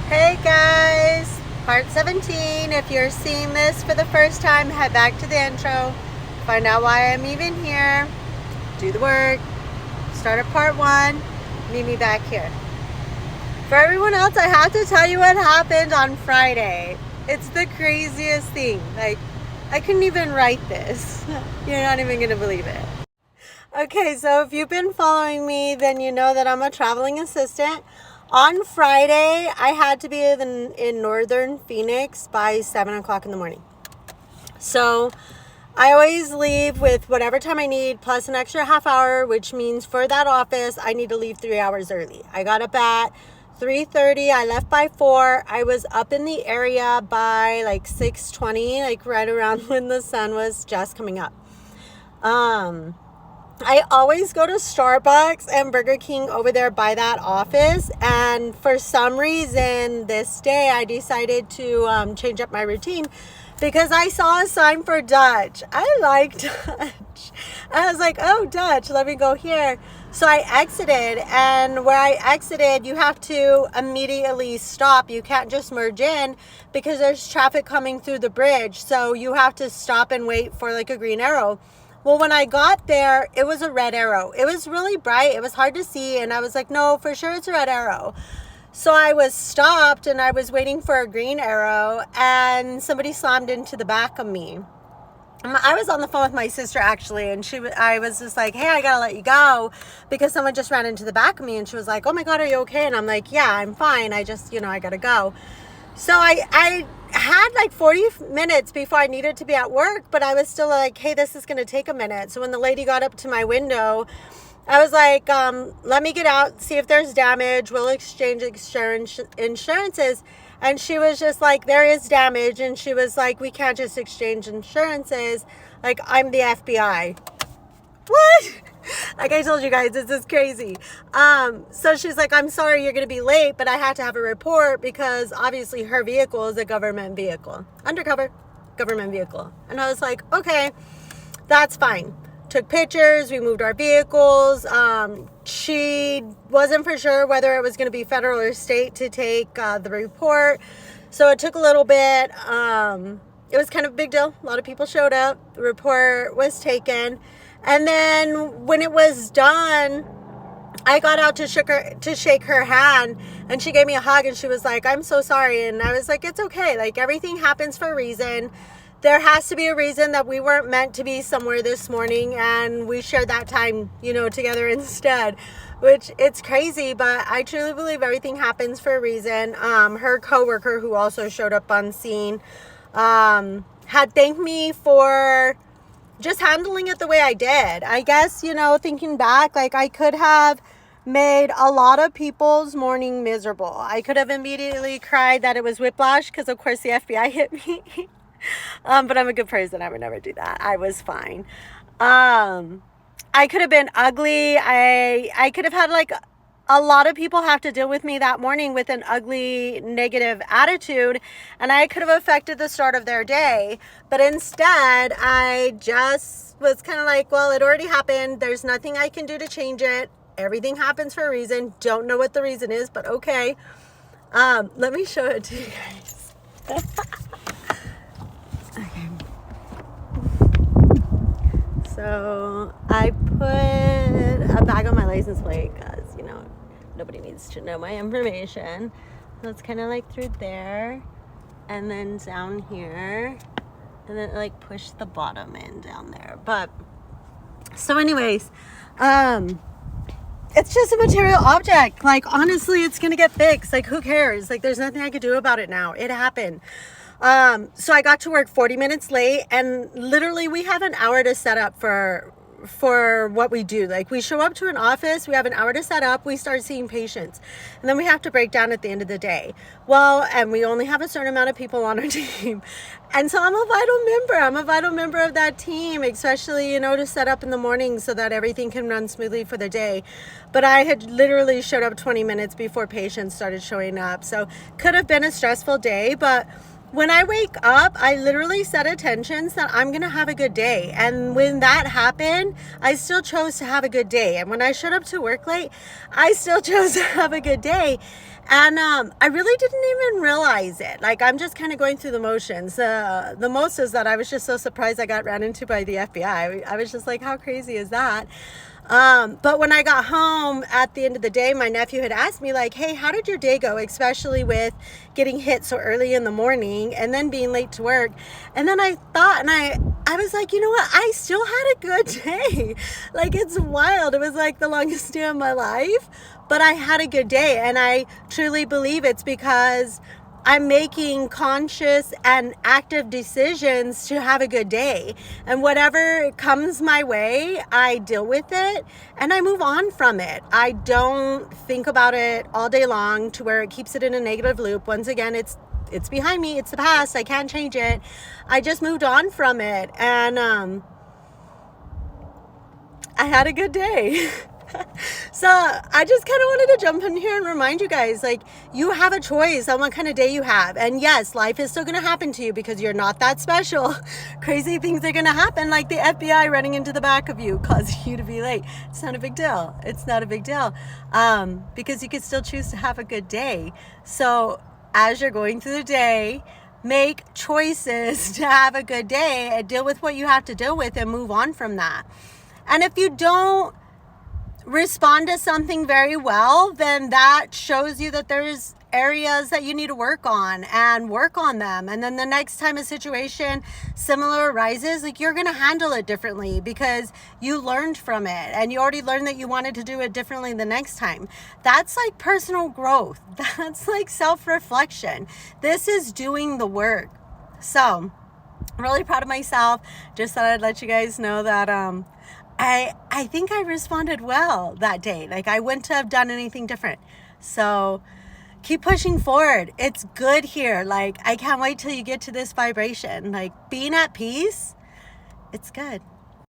Hey guys, part 17. If you're seeing this for the first time, head back to the intro, find out why I'm even here, do the work, start at part 1, meet me back here. For everyone else, I have to tell you what happened on Friday. It's the craziest thing. I couldn't even write this. You're not even going to believe it. Okay, so if you've been following me, then you know that I'm a traveling assistant. On Friday, I had to be in northern Phoenix by 7 o'clock in the morning. So I always leave with whatever time I need plus an extra half hour, which means for that office, I need to leave 3 hours early. I got up at 3:30. I left by 4. I was up in the area by like 6:20, like right around when the sun was just coming up. I always go to Starbucks and Burger King over there by that office, and for some reason this day I decided to change up my routine because I saw a sign for Dutch. I like Dutch. I was like, oh, Dutch, let me go here. So I exited, and where I exited, you have to immediately stop. You can't just merge in because there's traffic coming through the bridge. So you have to stop and wait for like a green arrow. Well, when I got there, it was a red arrow. It was really bright. It was hard to see. And I was like, no, for sure it's a red arrow. So I was stopped and I was waiting for a green arrow, and somebody slammed into the back of me. I was on the phone with my sister actually, and I was just like, hey, I gotta let you go because someone just ran into the back of me. And she was like, oh my God, are you okay? And I'm like, yeah, I'm fine. I just, I gotta go. So I had like 40 minutes before I needed to be at work, but I was still like, hey, this is going to take a minute. So when the lady got up to my window, I was like, let me get out, see if there's damage. We'll exchange insurances. And she was just like, there is damage. And she was like, we can't just exchange insurances. Like, I'm the FBI. What? Like I told you guys, this is crazy. So she's like, I'm sorry you're going to be late, but I had to have a report because obviously her vehicle is a government vehicle. Undercover government vehicle. And I was like, okay, that's fine. Took pictures. We moved our vehicles. She wasn't for sure whether it was going to be federal or state to take the report. So it took a little bit. It was kind of a big deal. A lot of people showed up. The report was taken. And then when it was done, I got out to shake her hand, and she gave me a hug, and she was like, I'm so sorry. And I was like, it's okay. Like, everything happens for a reason. There has to be a reason that we weren't meant to be somewhere this morning, and we shared that time, together instead, which it's crazy, but I truly believe everything happens for a reason. Her coworker, who also showed up on scene, had thanked me for just handling it the way I did. I guess, thinking back, like I could have made a lot of people's morning miserable. I could have immediately cried that it was whiplash because of course the FBI hit me. But I'm a good person. I would never do that. I was fine. I could have been ugly. I could have had like a lot of people have to deal with me that morning with an ugly, negative attitude, and I could have affected the start of their day. But instead, I just was kind of like, well, it already happened. There's nothing I can do to change it. Everything happens for a reason. Don't know what the reason is, but okay. Let me show it to you guys. Okay. So I put a bag on my license plate because, nobody needs to know my information. So it's kind of like through there and then down here, and then like push the bottom in down there. But so anyways, it's just a material object. Like, honestly, it's going to get fixed. Like, who cares? Like, there's nothing I could do about it now. It happened. So I got to work 40 minutes late, and literally we have an hour to set up for what we do. Like, we show up to an office, we have an hour to set up, we start seeing patients, and then we have to break down at the end of the day. Well, and we only have a certain amount of people on our team. And so I'm a vital member of that team, especially, to set up in the morning so that everything can run smoothly for the day. But I had literally showed up 20 minutes before patients started showing up. So could have been a stressful day, but when I wake up, I literally set intentions that I'm going to have a good day. And when that happened, I still chose to have a good day. And when I showed up to work late, I still chose to have a good day. And I really didn't even realize it. Like, I'm just kind of going through the motions. The most is that I was just so surprised I got ran into by the FBI. I was just like, how crazy is that? But when I got home at the end of the day, my nephew had asked me like, hey, how did your day go? Especially with getting hit so early in the morning and then being late to work. And then I thought, and I was like, you know what? I still had a good day. Like, it's wild. It was like the longest day of my life, but I had a good day. And I truly believe it's because I'm making conscious and active decisions to have a good day. And whatever comes my way, I deal with it and I move on from it. I don't think about it all day long to where it keeps it in a negative loop. Once again, it's behind me. It's the past. I can't change it. I just moved on from it. And I had a good day. So I just kind of wanted to jump in here and remind you guys, like, you have a choice on what kind of day you have. And yes, life is still going to happen to you because you're not that special. Crazy things are going to happen, like the FBI running into the back of you, causing you to be late. It's not a big deal. It's not a big deal, because you can still choose to have a good day. So as you're going through the day, make choices to have a good day and deal with what you have to deal with and move on from that. And if you don't respond to something very well, then that shows you that there's areas that you need to work on and work on them. And then the next time a situation similar arises, like, you're going to handle it differently because you learned from it and you already learned that you wanted to do it differently the next time. That's like personal growth. That's like self-reflection. This is doing the work. So I'm really proud of myself. Just thought I'd let you guys know that I think I responded well that day. Like, I wouldn't have done anything different. So keep pushing forward. It's good here. Like, I can't wait till you get to this vibration. Like, being at peace, it's good.